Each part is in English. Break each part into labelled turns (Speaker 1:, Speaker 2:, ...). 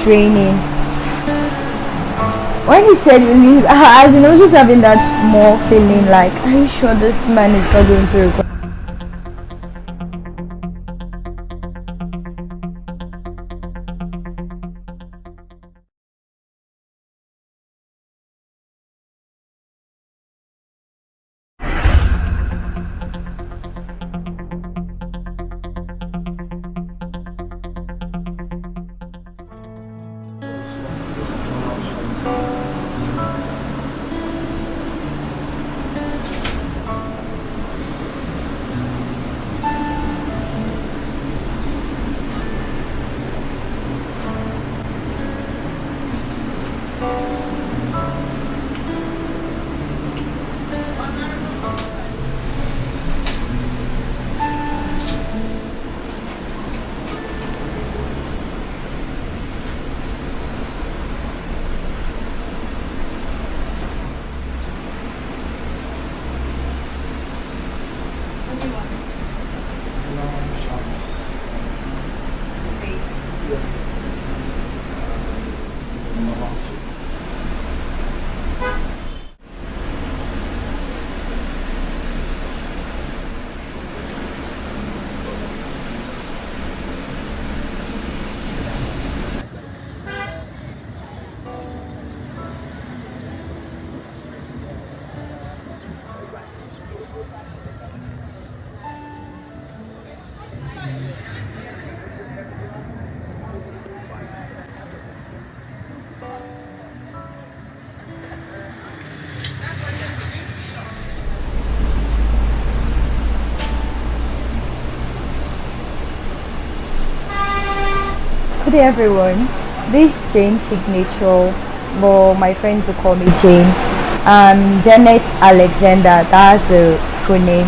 Speaker 1: draining. When he said release, as in I was just having that more feeling like, are you sure this man is not going to require? Good day everyone, this is Jane's signature, but my friends will call me Jane. Janet Alexander, that's the full name.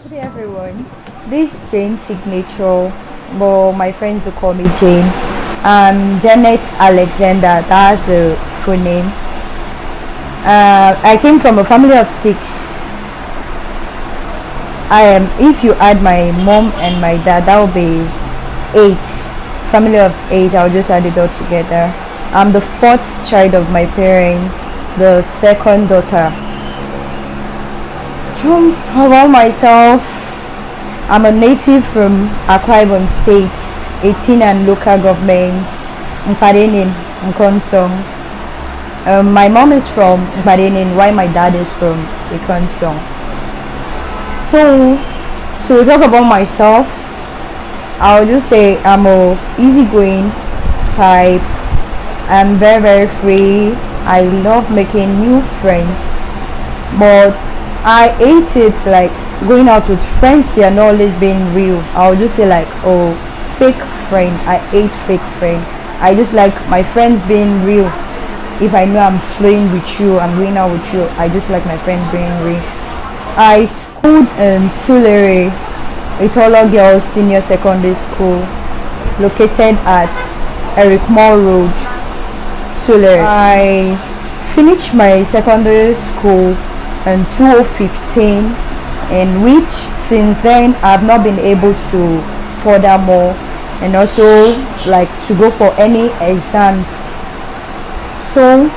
Speaker 1: Good day everyone, this is Jane's signature, but my friends will call me Jane. Janet Alexander, that's the full name. I came from a family of 6. If you add my mom and my dad, that will be 8. Family of 8, I'll just add it all together. I'm the 4th child of my parents, the 2nd daughter. About myself, I'm a native from Akwa Ibom State, 18 and local government, Mpadinin, Nkonsong. My mom is from Mpadinin, while my dad is from Nkonsong. So to talk about myself, I'll just say I'm a easygoing type. I'm very free. I love making new friends, but I hate it like going out with friends. They are not always being real. I'll just say like, oh, fake friend. I hate fake friend. I just like my friends being real. If I know I'm flowing with you, I'm going out with you, I just like my friends being real. I schooled in Sulere, a taller girls senior secondary school located at Eric Moore Road, Sulere. I finished my secondary school in 2015, in which since then I've not been able to further more and also like to go for any exams. So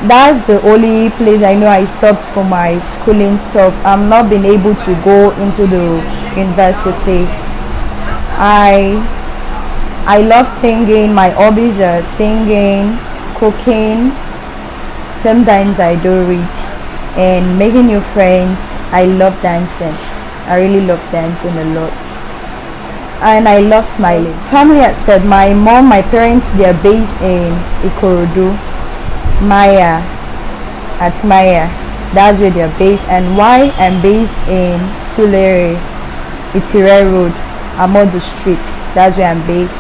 Speaker 1: that's the only place I know I stopped for my schooling stuff. I'm not been able to go into the university. I love singing. My hobbies are singing, cooking, sometimes I do read, and making new friends. I love dancing. I really love dancing a lot, and I love smiling. Family aspect, my mom, my parents, they are based in Ikorodu, Maya, that's where they are based. And why I'm based in Sulere, Itire Road, Amodu Street, that's where I'm based.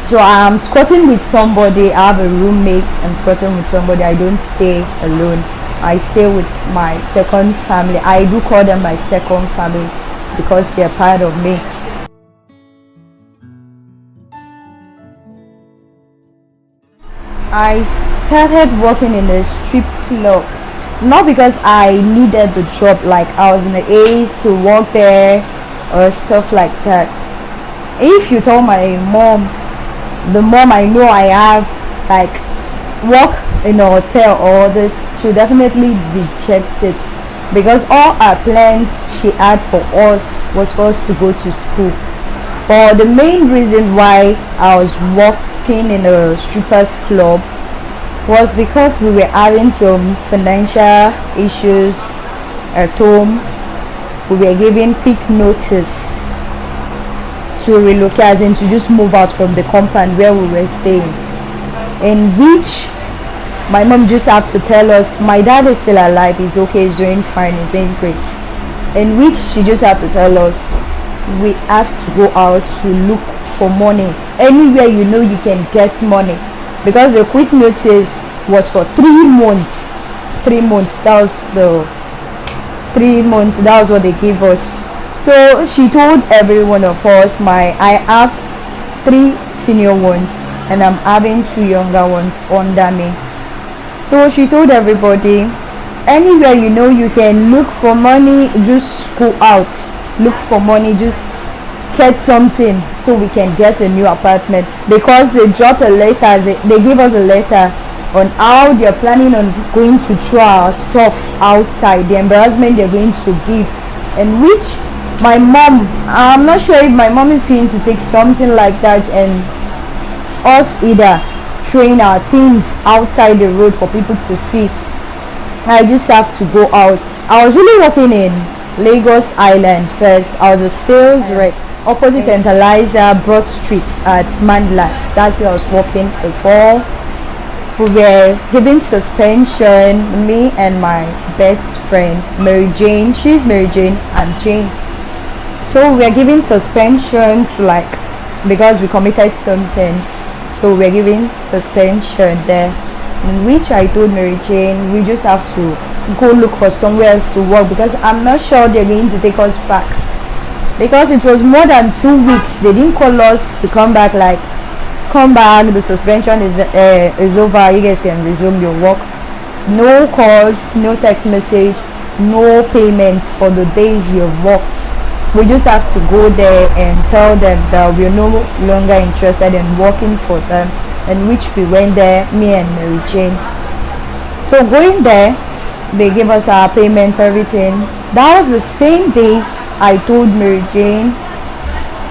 Speaker 1: So I'm squatting with somebody. I have a roommate. I'm squatting with somebody. I don't stay alone. I stay with my second family. I do call them my second family because they're part of me. I started working in a strip club, not because I needed the job, like I was in the age to work there or stuff like that. If you told my mom, the mom I know I have, like work in a hotel or this, she'll definitely reject it, because all our plans she had for us was for us to go to school. But the main reason why I was working in a strippers club was because we were having some financial issues at home. We were given quick notice to relocate, and to just move out from the compound where we were staying, in which my mom just have to tell us my dad is still alive, he's okay, he's doing fine, he's doing great, in which she just have to tell us we have to go out to look for money anywhere you can get money, because the quick notice was for 3 months. 3 months, that was the 3 months, that was what they gave us. So she told every one of us, I have 3 senior ones and I'm having 2 younger ones under me. So she told everybody, anywhere you can look for money, just go out, look for money, just get something so we can get a new apartment, because they dropped a letter, they gave us a letter on how they're planning on going to throw our stuff outside, the embarrassment they're going to give, in which my mom, I'm not sure if my mom is going to take something like that and us either train our teens outside the road for people to see. I just have to go out. I was really working in Lagos Island first. I was a sales rep opposite Tantalizer Broad Street at Mandlas. That's where I was working before. We were given suspension, me and my best friend Mary Jane. She's Mary Jane, I'm Jane. So we were given suspension to because we committed something. So we were given suspension there, in which I told Mary Jane we just have to go look for somewhere else to work, because I'm not sure they're going to take us back, because it was more than 2 weeks. They didn't call us to come back, come back, the suspension is over, you guys can resume your work. No calls, no text message, no payments for the days you worked. We just have to go there and tell them that we're no longer interested in working for them, in which we went there, me and Mary Jane. So going there, they gave us our payments, everything. That was the same day I told Mary Jane,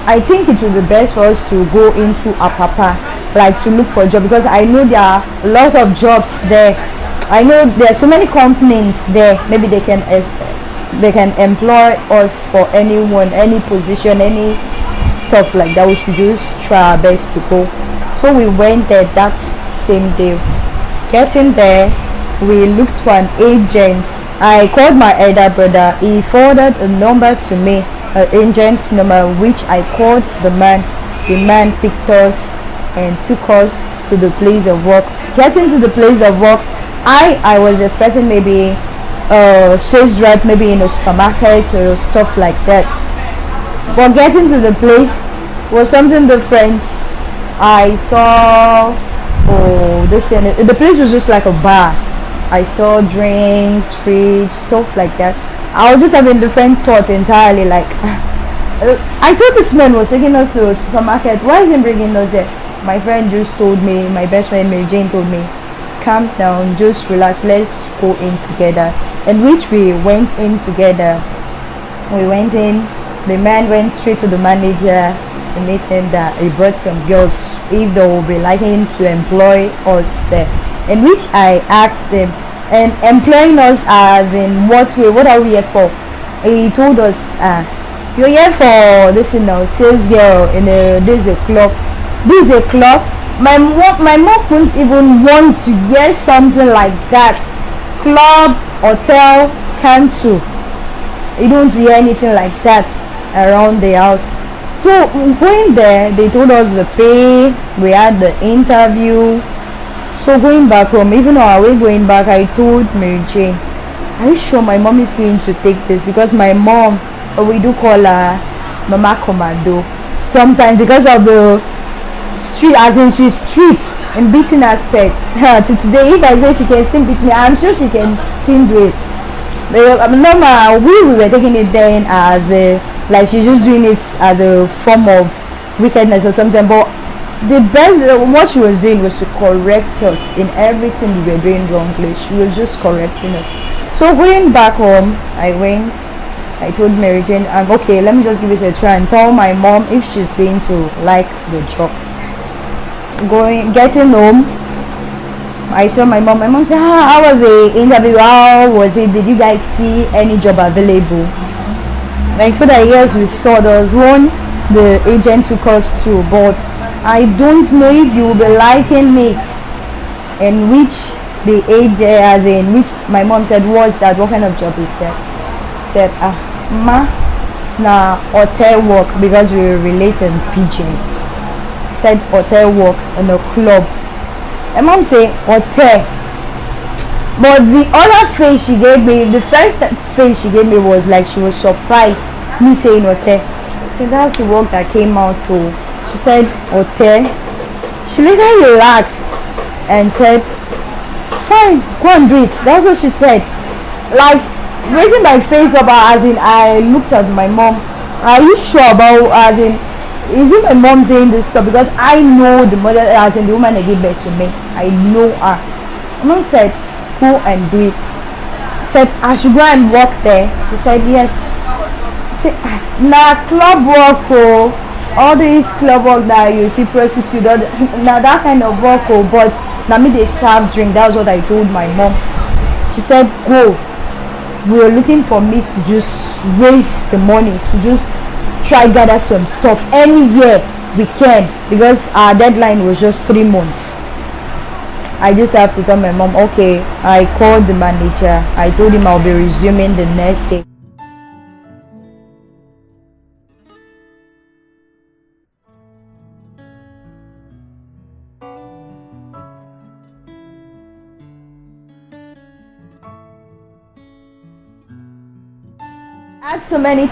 Speaker 1: I think it would be best for us to go into Apapa, to look for a job, because I know there are a lot of jobs there. I know there are so many companies there, maybe they can employ us for anyone, any position, any stuff like that. We should just try our best to go. So we went there that same day. Getting there, we looked for an agent. I called my elder brother. He forwarded a number to me, an agent's number, which I called the man. The man picked us and took us to the place of work. Getting to the place of work, I was expecting maybe sales rep, maybe in a supermarket or stuff like that, but getting to the place was something different. I saw the place was just like a bar. I saw drinks, fridge, stuff like that. I was just having different thoughts entirely. I thought this man was taking us to a supermarket. Why is he bringing us there? My friend just told me, my best friend Mary Jane told me, calm down, just relax, let's go in together. In which we went in together. We went in, the man went straight to the manager to meet him, that he brought some girls if they will be liking to employ us there. In which I asked him, and employing us as in what way, what are we here for? He told us, you're here for this sales girl in this is a club. This is a club. My mom wouldn't even want to hear something like that. Club, hotel, cancel. You don't hear anything like that around the house. So going there, they told us the pay. We had the interview. So going back home, even on our way going back, I told Mary Jane, are you sure my mom is going to take this? Because my mom, we do call her Mama Commando. Sometimes because of the street, as in she's street in beating aspect. To today, if I say she can still beat me, I'm sure she can still do it. Normal, we were taking it then as like she's just doing it as a form of wickedness or something. But the best, what she was doing was to correct us in everything we were doing wrongly. She was just correcting us. So going back home, I told Mary Jane, okay, let me just give it a try and tell my mom if she's going to like the job. Getting home, I saw my mom. My mom said, how was the interview? How was it? Did you guys see any job available? I told her, yes, we saw. There was one the agent took us to, but I don't know if you will be liking it. In which the agent, as in which my mom said, was that, what kind of job is that? Said, ma, na hotel work, because we were related pidgin. Said hotel work in a club. My mom said hotel, but the other face she gave me, the first face she gave me was like she was surprised me saying hotel. So that's the work that came out to. She said hotel. She later relaxed and said, fine, go and do it. That's what she said. Like raising my face up, as in I looked at my mom. Are you sure about, as in, is it my mom saying this stuff? Because I know the mother, as in the woman that gave birth to me. I know her. My mom said, go and do it. Said I should go and work there. She said yes. I said, nah, club work, oh. All this club work that you see prostitute, now that kind of work, oh, but now me they serve drink. That was what I told my mom. She said, go. We were looking for me to just raise the money, to just try gather some stuff anywhere we can, because our deadline was just 3 months. I just have to tell my mom, okay. I called the manager. I told him I'll be resuming the next day. I had so many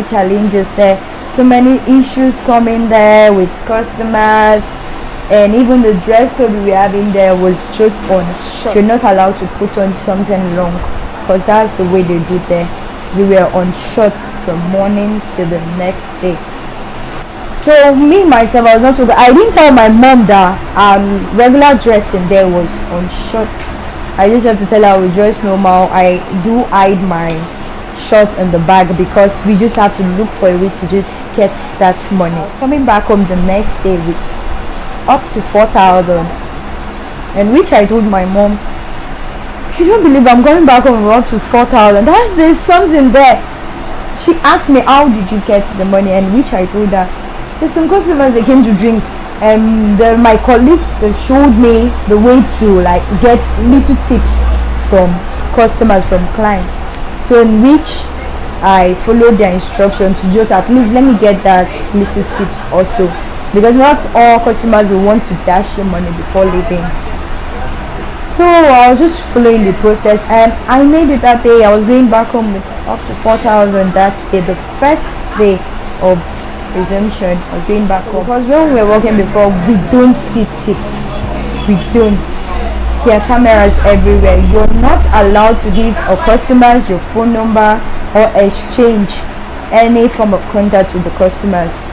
Speaker 1: challenges there, so many issues coming there with customers, and even the dress code we were having there was just on short. You're not allowed to put on something long, because that's the way they do there. We were on shorts from morning to the next day. So me myself, I was not so good. I didn't tell my mom that regular dressing there was on shorts. I just have to tell her we dress normal. I do hide my shorts in the bag because we just have to look for a way to just get that money. Coming back home the next day with up to 4,000, and which I told my mom, you don't believe I'm going back home with up to 4,000. There's something there. She asked me, how did you get the money? And which I told her, there's some customers that came to drink, and my colleague showed me the way to like get little tips from customers, from clients. So in which I followed their instructions to just at least let me get that little tips also, because not all customers will want to dash your money before leaving. So I was just following the process, and I made it that day. I was going back home with up to 4,000 that day, the first day of resumption. I was going back home, because when we were working before, we don't see tips. We don't. There are cameras everywhere. You're not allowed to give our customers your phone number or exchange any form of contact with the customers,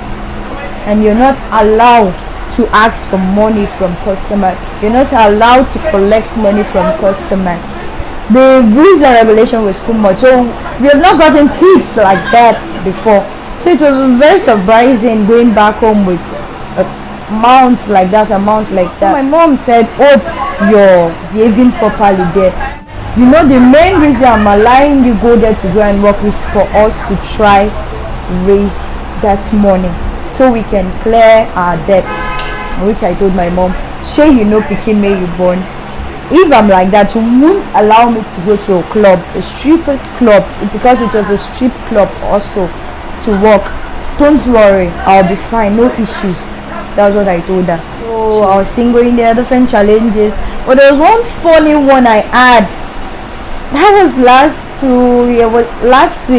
Speaker 1: and you're not allowed to ask for money from customers. You're not allowed to collect money from customers. The rules and regulation was too much, so we have not gotten tips like that before. So it was very surprising going back home with amount like that. So my mom said, hope you're behaving properly there. You know, the main reason I'm allowing you go there to go and work is for us to try raise that money so we can clear our debts. Which I told my mom, sure, you know, picking me you born. If I'm like that, you won't allow me to go to a club, a strippers club, because it was a strip club also, to work. Don't worry, I'll be fine, no issues. That's what I told her. So I was still going there, different challenges. But there was one funny one I had. That was last 2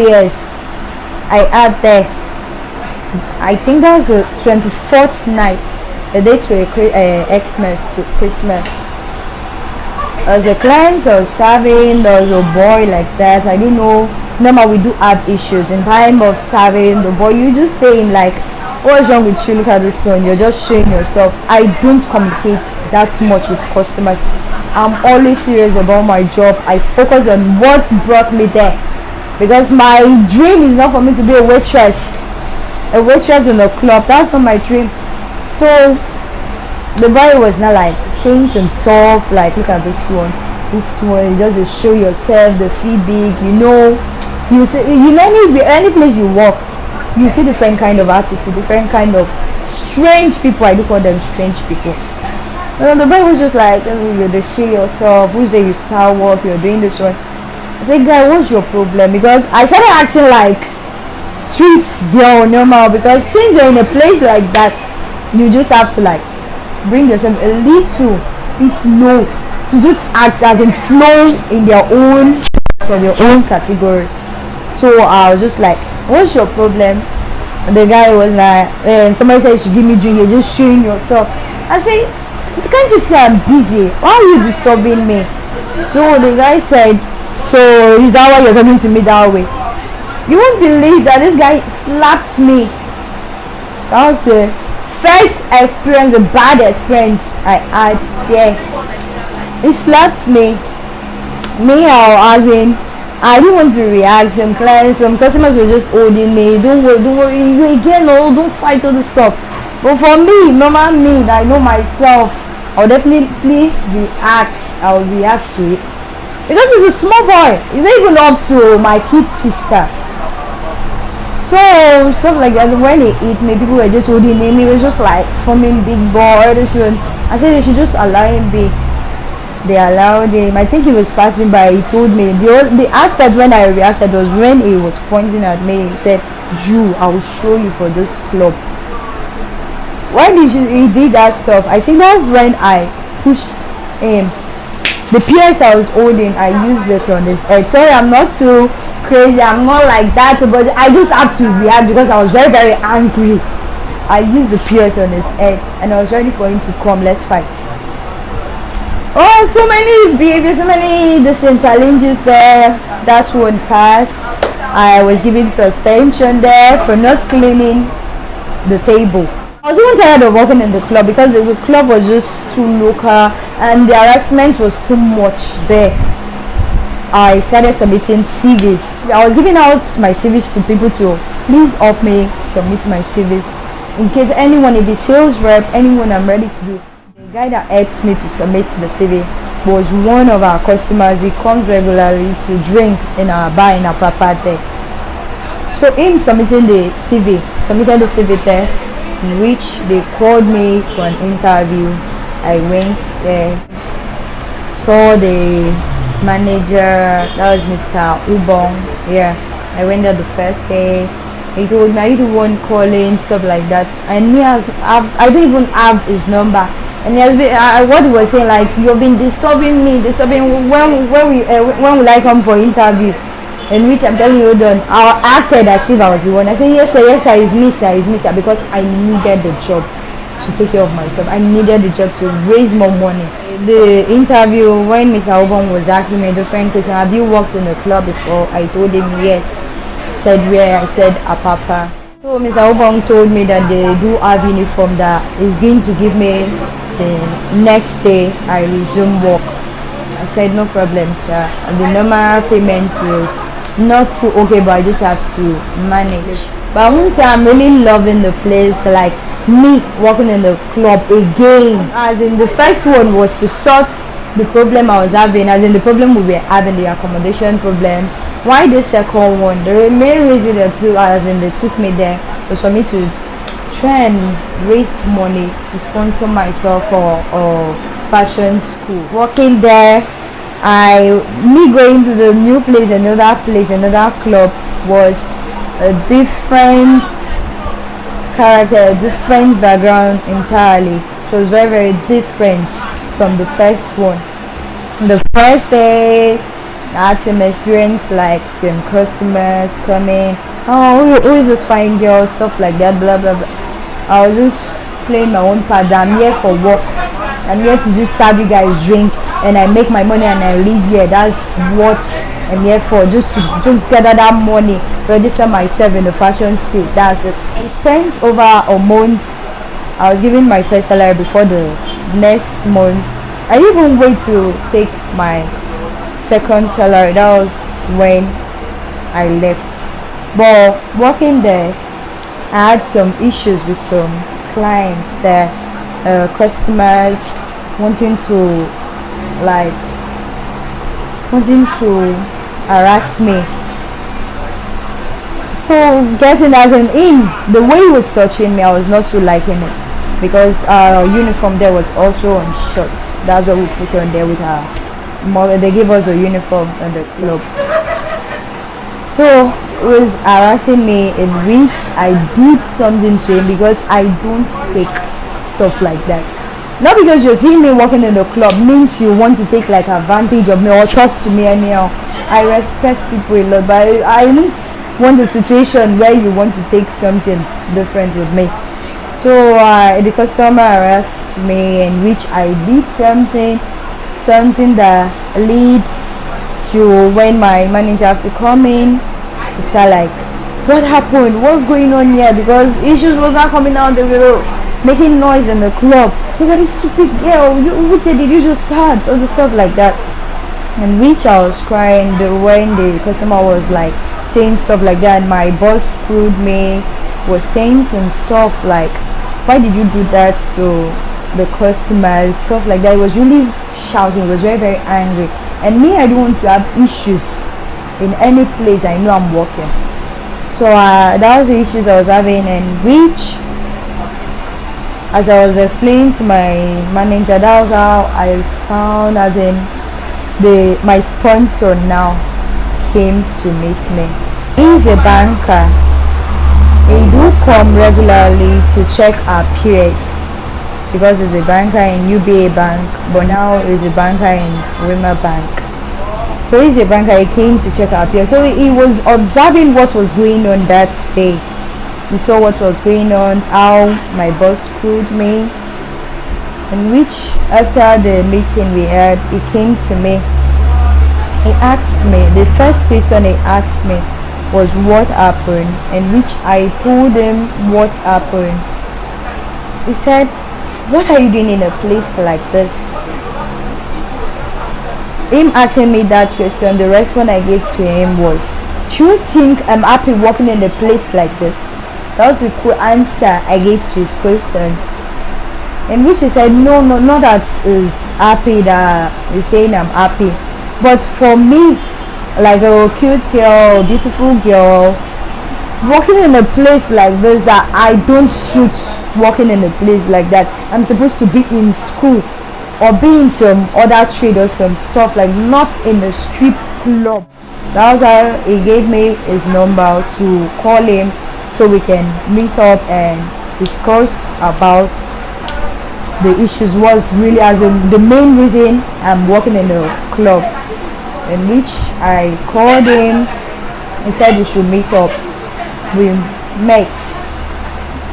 Speaker 1: years. I had there. I think that was the 24th night, the day to Xmas to Christmas. As a client I was serving, there was a boy like that. I don't know. Normally we do have issues in time of serving the boy. You just saying like, what's wrong with you? Look at this one. You're just showing yourself. I don't communicate that much with customers. I'm always serious about my job. I focus on what brought me there, because my dream is not for me to be a waitress in a club. That's not my dream. So the boy was not like saying some stuff like, look at this one, you just show yourself, the fee big, you see, any place you walk, you see different kind of attitude, different kind of strange people. I do call them strange people. The boy was just like, you just show yourself, who's there, you start work, you're doing this one. I said, guy, what's your problem? Because I started acting like street girl normal, because since you're in a place like that, you just have to like bring yourself a little bit low to just act as in flow in their own, from your own category. So I was just like, what's your problem? And the guy was like, somebody said you should give me drink, you're just showing yourself. I say, can't you see I'm busy? Why are you disturbing me? So the guy said, so is that why you're talking to me that way? You won't believe that this guy slapped me. That was the first experience, a bad experience I had there. He slapped me. As in, I didn't want to react. Some clients, some customers were just holding me. Don't worry, you again, no, don't fight all the stuff. But for me, normal me, I know myself, I'll definitely react. I'll react to it. Because he's a small boy. He's not even up to my kid sister. So stuff like that. When they eat me, people were just holding him. He was just like forming big boy. This one. I said they should just allow him be. They allowed him. I think he was passing by. He told me. The aspect when I reacted was when he was pointing at me. He said, "You, I will show you for this club." When he did that stuff, I think that was when I pushed him. The PS I was holding, I used it on his head. Sorry, I'm not too crazy. I'm not like that, but I just had to react because I was very, very angry. I used the PS on his head, and I was ready for him to come. Let's fight. Oh, so many behaviors, so many different challenges there. That one passed. I was given suspension there for not cleaning the table. I was even tired of working in the club because the club was just too local and the harassment was too much there. I started submitting CVs. I was giving out my CVs to people to please help me submit my CVs. In case anyone, if it's sales rep, anyone, I'm ready to do. The guy that helped me to submit the CV was one of our customers. He comes regularly to drink in our bar in our property. So him submitted the CV there, which they called me for an interview. I went there, saw the manager, that was Mr. Ubong. Yeah, I went there the first day. He told me I need one calling, stuff like that, and I don't even have his number. And he has been what he was saying, like, you've been disturbing me, when will I come for interview? In which I'm telling you, I acted as if I was the one. I said, yes sir, it's me sir, because I needed the job to take care of myself. I needed the job to raise more money. The interview, when Mr. Obon was asking me different questions, have you worked in a club before? I told him yes. Said where? I said Apapa. So Mr. Obon told me that they do have uniform that is going to give me the next day I resume work. I said no problem sir. The normal payment was not too okay, but I just have to manage. But I won't say I'm really loving the place, like me working in the club again. As in, the first one was to sort the problem I was having, as in the problem we were having, the accommodation problem. Why the second one? The main reason they took me there was for me to try and raise money to sponsor myself for fashion school. Working there, me going to the new place, another club, was a different character, a different background entirely. It was very, very different from the first one. The first day, I had some experience like some customers coming. Oh, who is this fine girl? Stuff like that, blah blah blah. I was just playing my own part. I'm here for work. I'm here to just serve you guys drink, and I make my money and I leave here. That's what I'm here for. Just to gather that money, register myself in the fashion street. That's it. I spent over a month. I was given my first salary before the next month. I even wait to take my second salary. That was when I left. But working there, I had some issues with some clients there, customers wanting to harass me. So getting as an in, the way he was touching me, I was not too liking it, because our uniform there was also on shorts. That's what we put on there with our mother. They gave us a uniform at the club. So it was harassing me, in which I did something to him, because I don't take stuff like that. Not because you're seeing me walking in the club means you want to take like advantage of me or talk to me anyhow. I respect people a lot, but I don't want a situation where you want to take something different with me. So the customer harassed me, in which I did something that lead to when my manager has to come in to start like, what happened, what's going on here, because issues was not coming out. They were making noise in the club. Look at this stupid girl, what did you just start, all the stuff like that. And which I was crying when the customer was like saying stuff like that, and my boss screwed me, was saying some stuff like, why did you do that to the customers, stuff like that. It was really shouting. It was very, very angry. And me, I don't want to have issues in any place I know I'm working. So that was the issues I was having, and which, as I was explaining to my manager, that was how I found, as in my sponsor now came to meet me. He's a banker. He do come regularly to check our peers, because he's a banker in UBA Bank, but now he's a banker in Rima Bank. So he's a banker. He came to check our peers. So he was observing what was going on that day. He saw what was going on, how my boss screwed me, in which after the meeting we had, he came to me. He asked me, the first question he asked me was what happened, in which I told him what happened. He said, what are you doing in a place like this? Him asking me that question, the response I gave to him was, do you think I'm happy working in a place like this? That was the cool answer I gave to his questions. In which he said, no, not that he's happy, that he's saying I'm happy. But for me, like a cute girl, beautiful girl, working in a place like this, that I don't suit working in a place like that. I'm supposed to be in school or be in some other trade or some stuff, like not in a strip club. That was how he gave me his number to call him, so we can meet up and discuss about the issues. Was really as the main reason I'm working in a club, in which I called him. He said we should meet up. We met.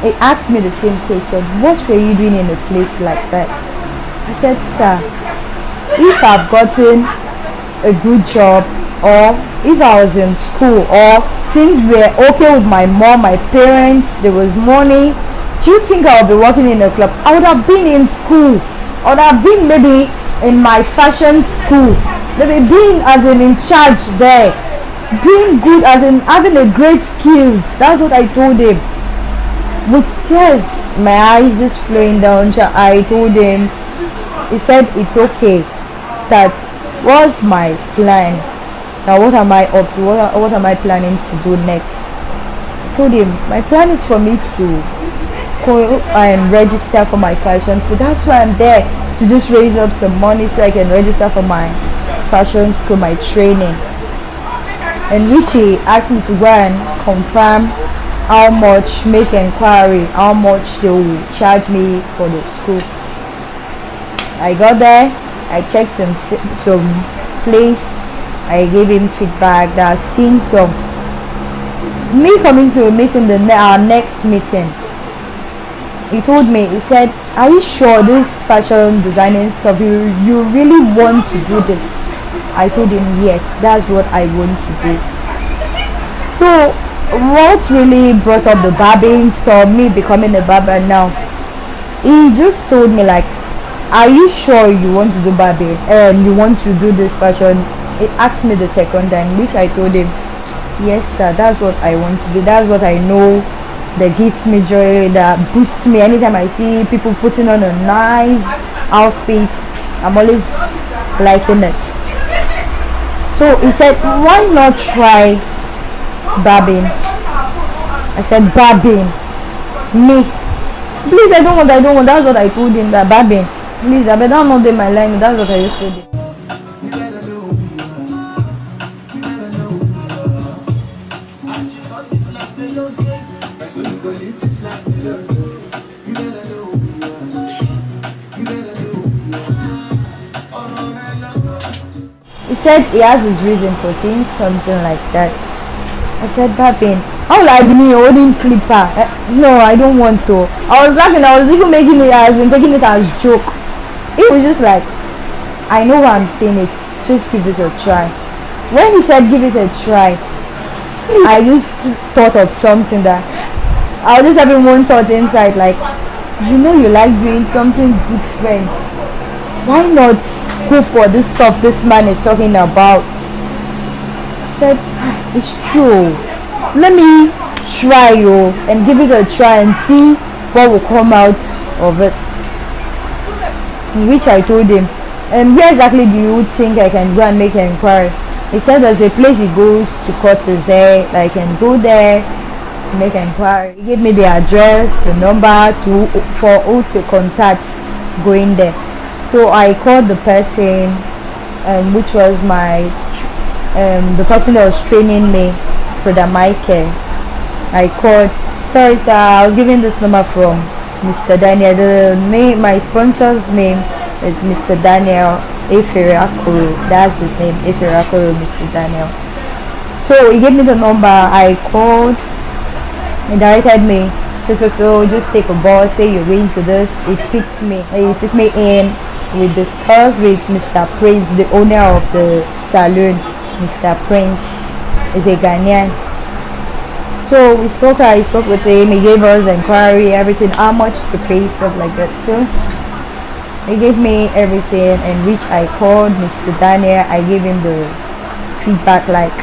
Speaker 1: He asked me the same question, what were you doing in a place like that? I said, sir, if I've gotten a good job, or if I was in school, or things were okay with my mom, my parents, there was money, do you think I would be working in a club? I would have been in school. I would have been maybe in my fashion school, maybe being as in charge there, being good, as in having a great skills. That's what I told him. With tears, my eyes just flowing down, I told him. He said it's okay. That was my plan. Now what am I up to? What am I planning to do next? I told him my plan is for me to go and register for my fashion school. That's why I'm there, to just raise up some money so I can register for my fashion school, my training. And which he asked me to go and confirm how much, make inquiry, how much they will charge me for the school. I got there, I checked some place. I gave him feedback that I've seen some. Me coming to a meeting, our next meeting, he told me, he said, are you sure this fashion designing stuff, you really want to do this? I told him, yes, that's what I want to do. So what really brought up the barbing stuff, me becoming a barber now, he just told me like, are you sure you want to do barbing and you want to do this fashion? He asked me the second time, which I told him, yes sir, that's what I want to do, that's what I know that gives me joy, that boosts me. Anytime I see people putting on a nice outfit, I'm always liking it. So he said, why not try barbing? I said, barbing? Me? Please, I don't want, that's what I told him, that barbing. Please, I better not do my language, that's what I used to do. He said he has his reason for saying something like that. I said, barbing? How will I be me holding clipper? No, I don't want to. I was laughing, I was even taking it as joke. It was just like, I know why I'm saying it, just give it a try. When he said give it a try, I just thought of something that I was just having one thought inside, like, you know, you like doing something different, why not go for this stuff this man is talking about? I said, it's true, let me try and give it a try and see what will come out of it. In which I told him, where exactly do you think I can go and make an inquiry? He said there's a place he goes to cut his hair, that I can go there to make an inquiry. He gave me the address, the number for who to contact going there. So I called the person, which was the person that was training me, Brother Michael. I called, sorry sir, I was given this number from Mr. Daniel. My sponsor's name is Mr. Daniel Eferiakuru. That's his name, Eferiakuru, Mr. Daniel. So he gave me the number. I called, he directed me, so just take a bus, say you're going to this. He picked me, he took me in. We discussed with Mr. Prince, the owner of the salon. Mr. Prince is a Ghanaian. So I spoke with him. He gave us inquiry, everything, how much to pay, stuff like that. So he gave me everything, in which I called Mr. Daniel. I gave him the feedback, like,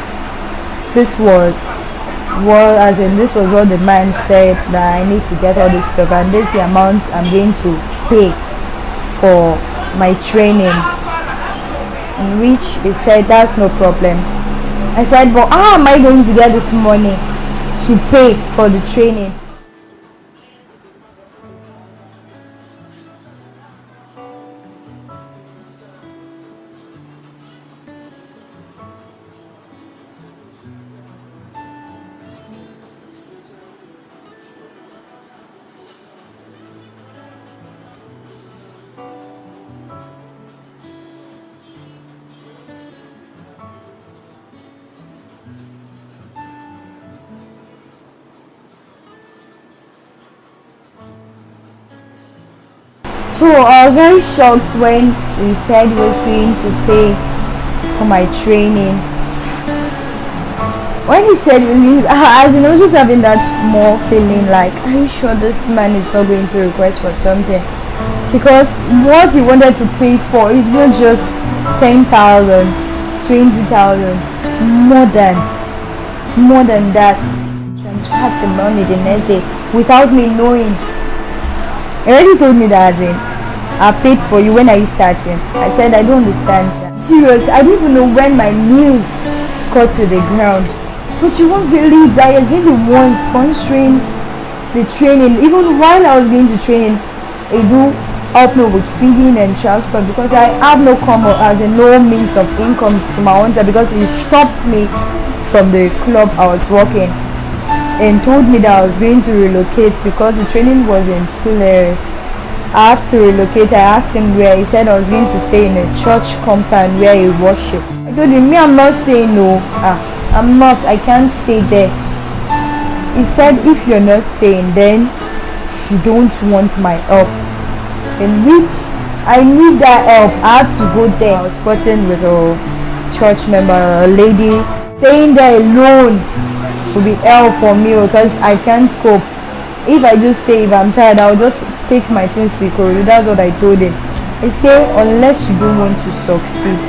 Speaker 1: this was what the man said, that I need to get all this stuff, and this is the amount I'm going to pay for my training. In which he said, that's no problem. I said, but how am I going to get this money to pay for the training? So I was very shocked when he said he was going to pay for my training. When he said, I was just having that more feeling like, are you sure this man is not going to request for something? Because what he wanted to pay for is not just 10,000, 20,000, more than that. Transfer the money the next day without me knowing. He already told me that I paid for you. When are you starting? I said, I don't understand, sir. Serious, I don't even know when my news got to the ground. But you won't believe that he's been the one sponsoring the training. Even while I was going to training, he do help me with feeding and transport, because I have no means of income to my own side, because he stopped me from the club I was working and told me that I was going to relocate because the training was in Sulere. I have to relocate. I asked him where. He said I was going to stay in a church compound where he worship. I told him, me, I'm not staying. No, I'm not. I can't stay there. He said, if you're not staying, then you don't want my help. In which I need that help. I had to go there. I was spotting with a church member, a lady. Staying there alone will be hell for me because I can't cope. If I just stay, if I'm tired, I'll just take my things to Ikorodu. That's what I told him. I say, unless you don't want to succeed.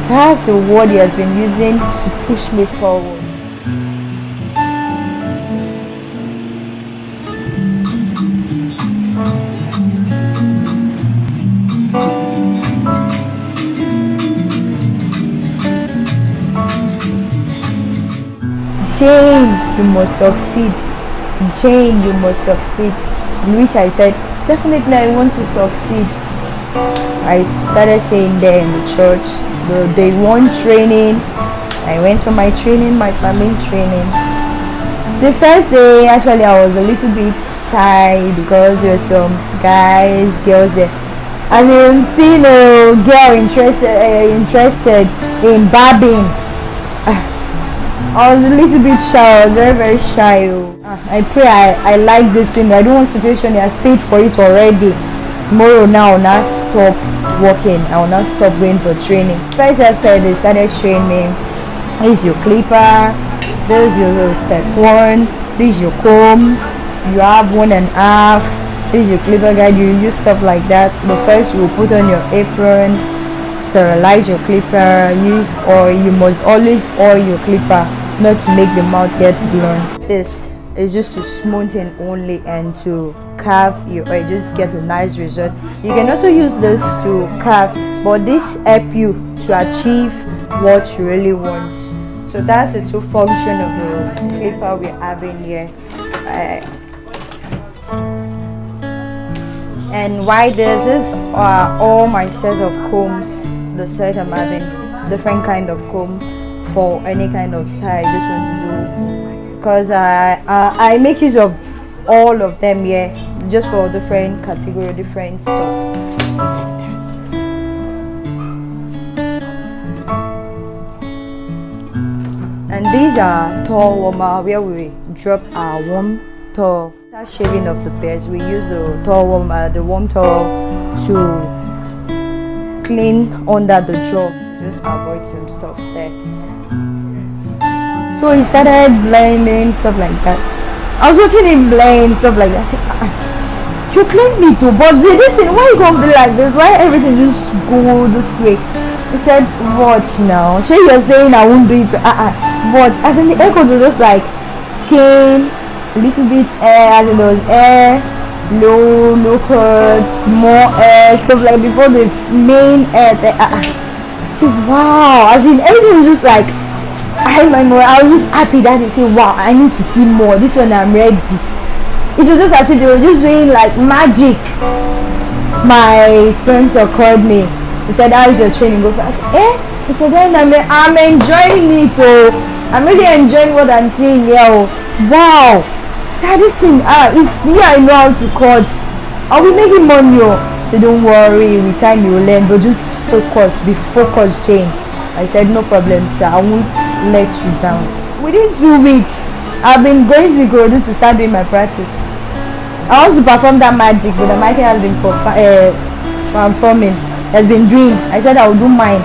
Speaker 1: That's the word he has been using to push me forward. Jane, you must succeed. Jane, you must succeed. In which I said, definitely I want to succeed. I started staying there in the church. The day one training, I went for my training, my farming training. The first day, actually, I was a little bit shy because there were some guys, girls there. And I'm seeing a girl interested in barbing. I was a little bit shy. I was very, very shy. I pray I like this thing. I don't want situation. He has paid for it already. Tomorrow now, I'll not stop working. I will not stop going for training. First aspect, they started showing me, this is your clipper, this is your step 1, this is your comb, you have 1.5, this is your clipper guide. You use stuff like that. But first, you will put on your apron, sterilize your clipper, use oil. You must always oil your clipper, not to make the mouth get blunt. This is just to smooth in only and to carve your oil, just get a nice result. You can also use this to carve, but this help you to achieve what you really want. So that's the two function of the clipper we're having here. And why this are all my set of combs. The set I'm having different kind of comb for any kind of style I just want to do, because I make use of all of them here, just for different category, different stuff. And these are towel warmer where we drop our warm towel. After shaving of the bears, we use the towel warmer, the warm towel, to clean under the jaw, just avoid some stuff there. So he started blending stuff like that. I was watching him blend stuff like that. I said, you clean me too, but listen, why you gonna be like this? Why everything just go this way? He said, watch now. Sure, you're saying I won't do it. Watch. As in the air was just like skin, a little bit air, as in there was air, low cuts, more air, stuff like before the main air. I said, wow. As in everything was just like, I was just happy that they said, wow, I need to see more. This one I'm ready. It was just as if they were just doing like magic. My sponsor called me. He said, how is your training going? I said, He said, then I'm enjoying it. Oh, I'm really enjoying what I'm seeing here. Oh, wow. So this thing, if I know how to cut, I'll be making money. Oh. So don't worry, with time you will learn, but just focus, be focused, Jane. I said, no problem, sir. I won't let you down. Within 2 weeks, I've been going to Ikorodu to start doing my practice. I want to perform that magic, but the magic has been performing, has been doing. I said I will do mine.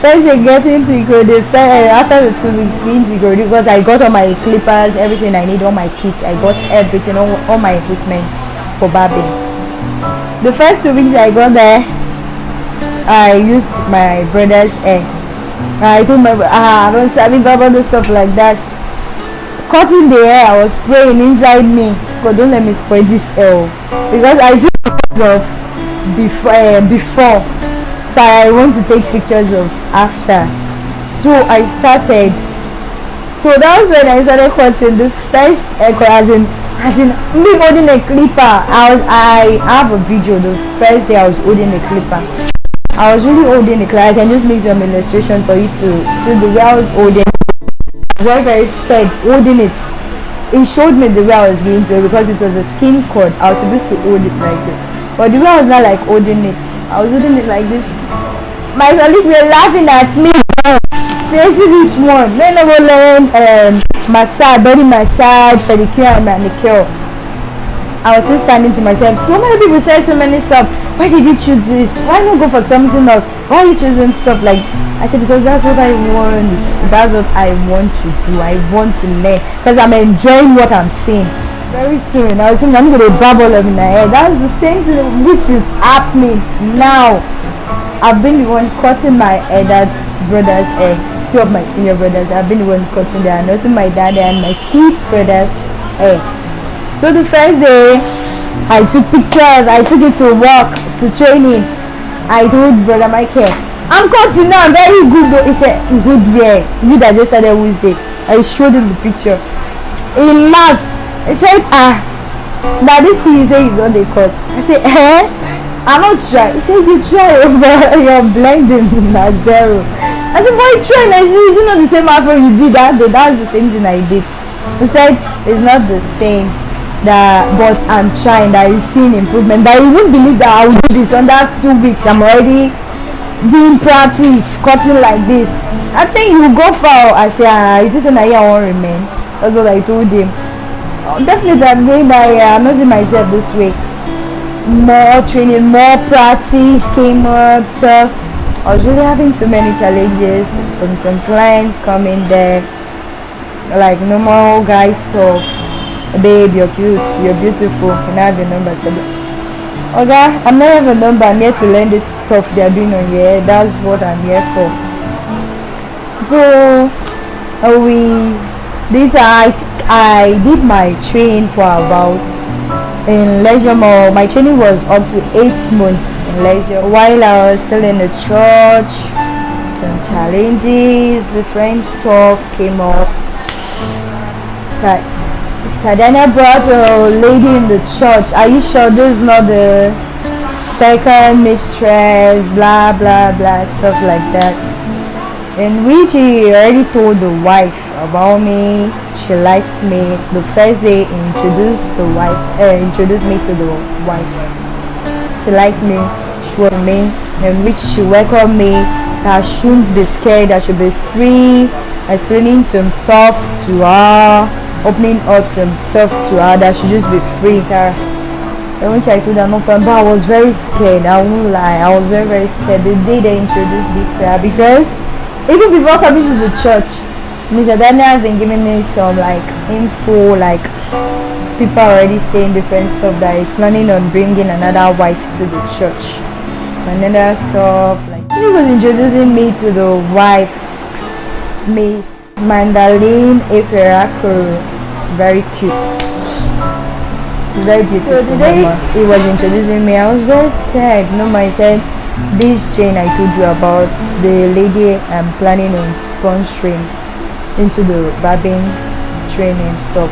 Speaker 1: First day getting to Ikorodu, after the 2 weeks being to Ikorodu, because I got all my clippers, everything I need, all my kits, I got everything, all my equipment for barbing. The first 2 weeks I got there, I used my brother's hair. I told my brother, I don't sabi about this stuff like that. Cutting the hair, I was praying inside me, God, don't let me spoil this hair, because I took pictures of before, so I want to take pictures of after. So I started. So that was when I started cutting the first haircut, as in me holding a clipper. I have a video. The first day I was holding a clipper. I was really holding the clipper. I can just make some illustration for you to see the way I was holding. Very, very scared holding it. It showed me the way I was going to, because it was a skin cord. I was supposed to hold it like this. But the way I was not like holding it, I was holding it like this. My colleagues were laughing at me. Say, see this one. Then I will learn massage, body massage, pedicure and manicure. I was still standing to myself. So many people said so many stuff. Why did you choose this? Why not go for something else? Why are you choosing stuff like? I said because that's what I want. That's what I want to do. I want to learn because I'm enjoying what I'm seeing. Very soon, I was thinking I'm going to bubble up in my head. That's the same thing which is happening now. I've been the one cutting my dad's brother's hair. Two of my senior brothers. I've been the one cutting their, and also my dad and my kid brothers' hair. So the first day, I took pictures, I took it to work, to training. I told brother Michael, I'm cutting now, very good though. He said, good way. You that just started Wednesday. I showed him the picture. He laughed. He said, now this thing you say you got the cut. I said, I'm not trying. He said, you try, but you're blending at zero. I said, why try? I said, it's not the same after you did that day. That's the same thing I did. He said, it's not the same. But I'm trying, that is seeing improvement. That you won't believe that I will do this under 2 weeks. I'm already doing practice, cutting like this. I think you will go far. I say, is this an idea I won't remain? That's what I told him. Definitely I'm going that way. I'm not seeing myself this way. More training, more practice came up, stuff. I was really having so many challenges from some clients coming there, like normal guy stuff. Babe, you're cute, you're beautiful, can I have your number? So, okay, I'm not have a number, I'm here to learn this stuff they're doing on here. That's what I'm here for. So I did my training for about in leisure mall. My training was up to 8 months in leisure. While I was still in the church, some challenges, different stuff came up. That's Mr. Daniel brought a lady in the church. Are you sure this is not the second mistress? Blah blah blah, stuff like that. In which he already told the wife about me. She liked me. The first day he introduced me to the wife. She liked me. She was me. In which she welcomed me. That I shouldn't be scared. I should be free. Explaining some stuff to her. Opening up some stuff to her, that she just be free. And when I told her no problem, but I was very scared. I won't lie, I was very very scared the day they introduced me to her, because even before coming to the church, Mr. Daniel has been giving me some like info, like people already saying different stuff that he's planning on bringing another wife to the church, another stuff. Like he was introducing me to the wife, Miss Mandaline Eferakuru, very cute. She's very beautiful. So the day he was introducing me, I was very scared. No, I said, this chain I told you about, the lady I'm planning on sponsoring into the barbing training stuff.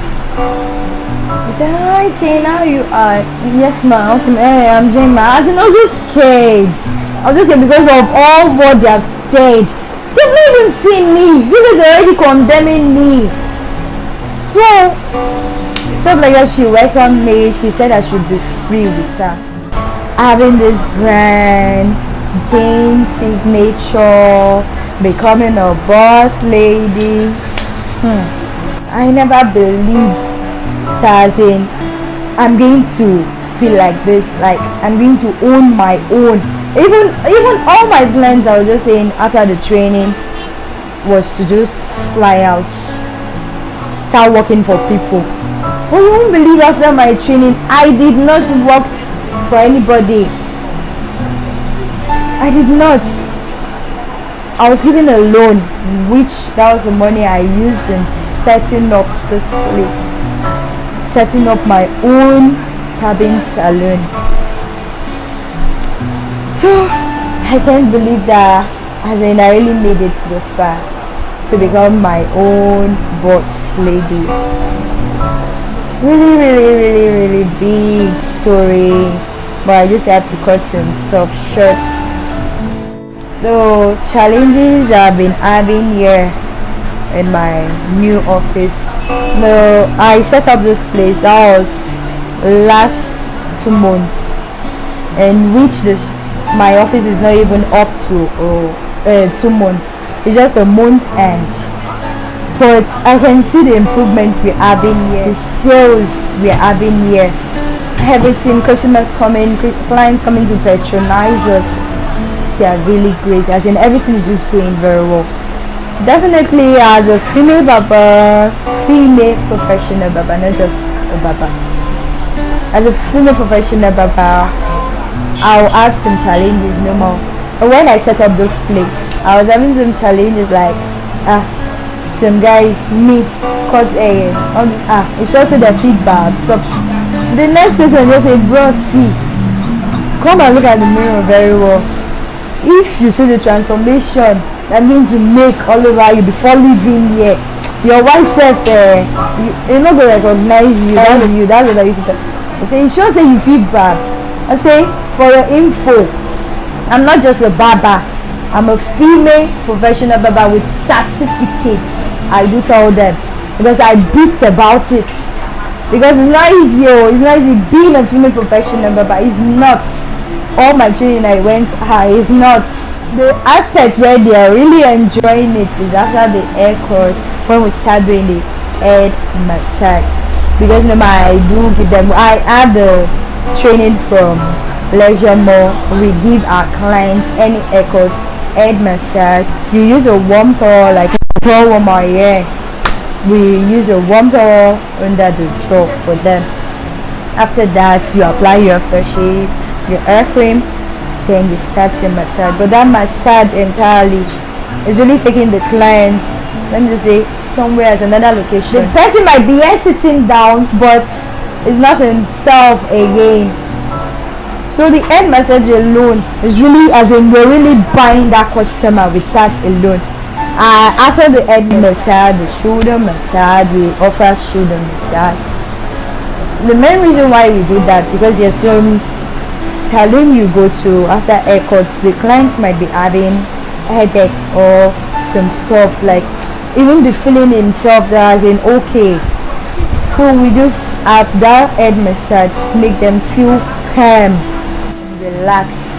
Speaker 1: He said, hi Jane, how you are? Yes ma'am, I'm Jane ma'am. I was just scared. I was just scared because of all what they have said. They've not even seen me. You guys are already condemning me. So, stuff like that, she welcomed me. She said I should be free with her. Having this brand, Jane signature, becoming a boss lady. I never believed that I'm going to feel like this. Like, I'm going to own my own. Even all my plans, I was just saying after the training, was to just fly out, start working for people. But you won't believe, after my training, I did not work for anybody. I did not. I was living alone, which that was the money I used in setting up this place, setting up my own cabin salon. So I can't believe that I really made it this far, to become my own boss lady. It's really big story, but I just had to cut some stuff short. The challenges I've been having here in my new office. I set up this place, that was last 2 months. and which my office is not even up to 2 months. It's just a month end. But I can see the improvements we're having here, the sales we're having here, everything, customers coming, clients coming to patronize us. They are really great, as in everything is just going very well. Definitely as a female barber, female professional barber, not just a barber. As a female professional barber, I'll have some challenges no more. But when I set up this place, I was having some challenges like some guys meet cause it's just the feedback. So the next person just say, bro, see, come and look at the mirror very well. If you see the transformation that means to make all over you before leaving here, your wife said you're not gonna recognize you. That's what I used to tell. I say, it sure say you feel bad. I say, for your info, I'm not just a barber, I'm a female professional barber with certificates. I do tell them, because I boast about it, because it's not easy. It's not easy being a female professional barber. It's not. All my training I went is not. The aspects where they are really enjoying it is after the haircut, when we start doing the head massage, because I do give them, I had the training from Leisure More. We give our clients any haircut, head massage. You use a warm towel, like warm my hair. We use a warm towel under the jaw for them. After that, you apply your aftershave, your hair cream, then you start your massage. But that massage entirely is really taking the clients, let me just say, somewhere as another location. The person might be here sitting down, but it's not himself again. So the head massage alone is really, as in, we're really buying that customer with that alone. After the head massage, the shoulder massage, we offer shoulder massage. The main reason why we do that, because there's some salon you go to after haircuts, the clients might be having headache or some stuff, like even the feeling himself that in okay. So we just have that head massage, make them feel calm and relaxed.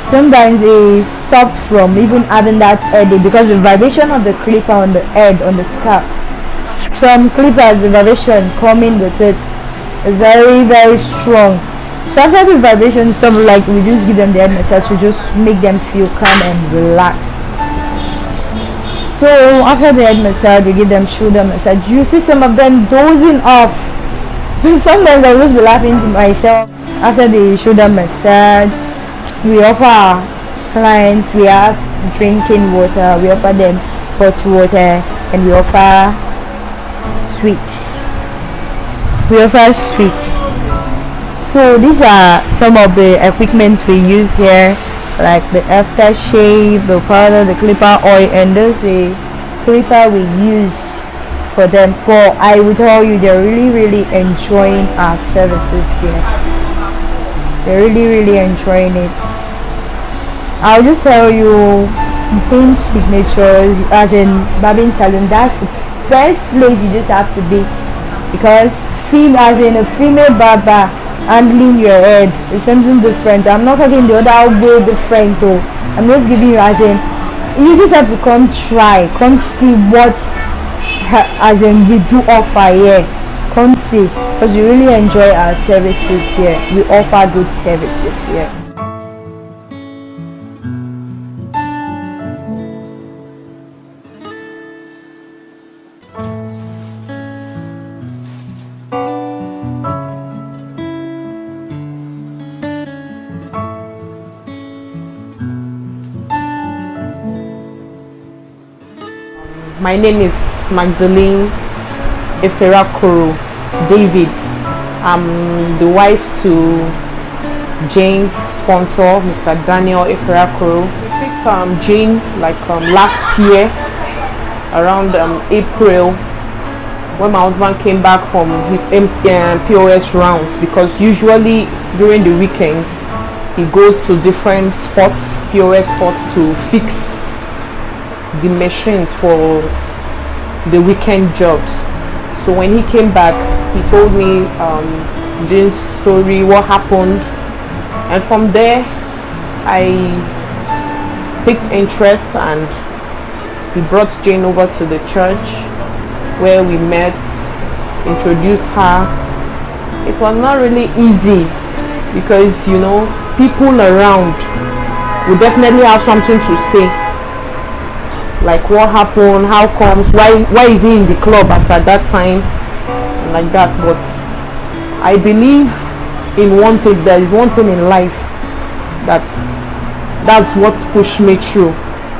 Speaker 1: Sometimes they stop from even having that headache because the vibration of the clipper on the head, on the scalp. Some clippers, the vibration coming with it is very, very strong. So after the vibration stop, like we just give them the head massage to just make them feel calm and relaxed. So after the head massage, we give them shoulder massage. You see some of them dozing off. Sometimes I'll just be laughing to myself. After the shoulder massage, we offer our clients, we have drinking water, we offer them hot water, and we offer sweets. So these are some of the equipments we use here, like the aftershave, the powder, the clipper oil, and there's a clipper we use for them. But I will tell you, they're really enjoying our services here. They're really enjoying it. I'll just tell you, Jane Signatures, as in barbing salon, that's the best place you just have to be, because as in a female barber handling your head is something different. I'm not talking the other way different though. I'm just giving you, as in, you just have to come see what as in we do offer here. Come see, because we really enjoy our services here. We offer good services here.
Speaker 2: My name is Magdalene Eferakoro David. I'm the wife to Jane's sponsor, Mr. Daniel Eferakoro. We picked Jane last year around April, when my husband came back from his POS rounds, because usually during the weekends he goes to different spots, POS spots, to fix the machines for the weekend jobs. So when he came back, he told me Jane's story, what happened, And from there I picked interest, and he brought Jane over to the church where we met, introduced her. It was not really easy because, you know, people around will definitely have something to say, like what happened, how comes, why is he in the club as at that time, and like that. But I believe in one thing, there is one thing in life that's what pushed me through,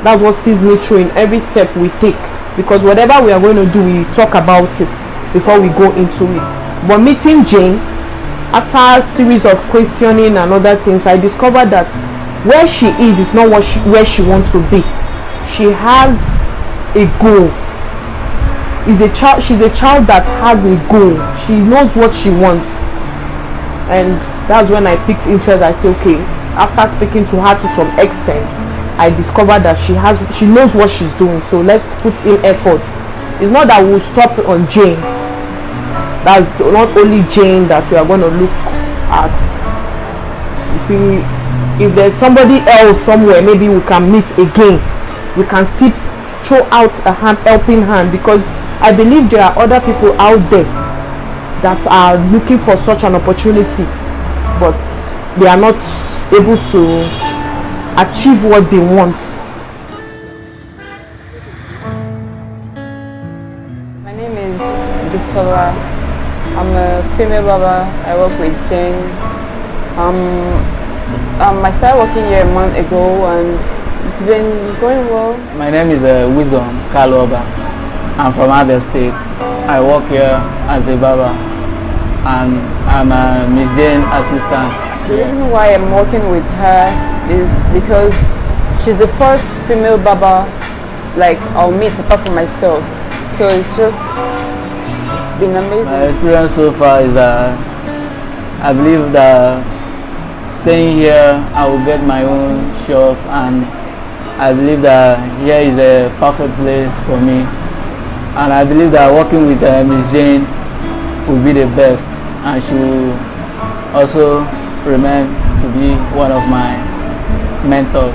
Speaker 2: that's what sees me through in every step we take, because whatever we are going to do, we talk about it before we go into it. But meeting Jane, after a series of questioning and other things, I discovered that where she is not where she wants to be. She has a goal. She's a child that has a goal. She knows what she wants. And that's when I picked interest. I say, okay, after speaking to her to some extent, I discovered that she knows what she's doing. So let's put in effort. It's not that we'll stop on Jane. That's not only Jane that we are going to look at. If there's somebody else somewhere, maybe we can meet again. We can still throw out a helping hand, because I believe there are other people out there that are looking for such an opportunity, but they are not able to achieve what they want.
Speaker 3: My name is Bisola. I'm a female barber. I work with Jane. I started working here a month ago, and it's been going well.
Speaker 4: My name is Wisdom Kaloba. I'm from Abia State. I work here as a barber, and I'm a Miss Jane assistant.
Speaker 3: The reason why I'm working with her is because she's the first female barber like I'll meet apart from myself. So it's just been amazing.
Speaker 4: My experience so far is that I believe that staying here, I will get my own shop, and I believe that here is a perfect place for me. And I believe that working with Miss Jane will be the best, and she will also remain to be one of my mentors.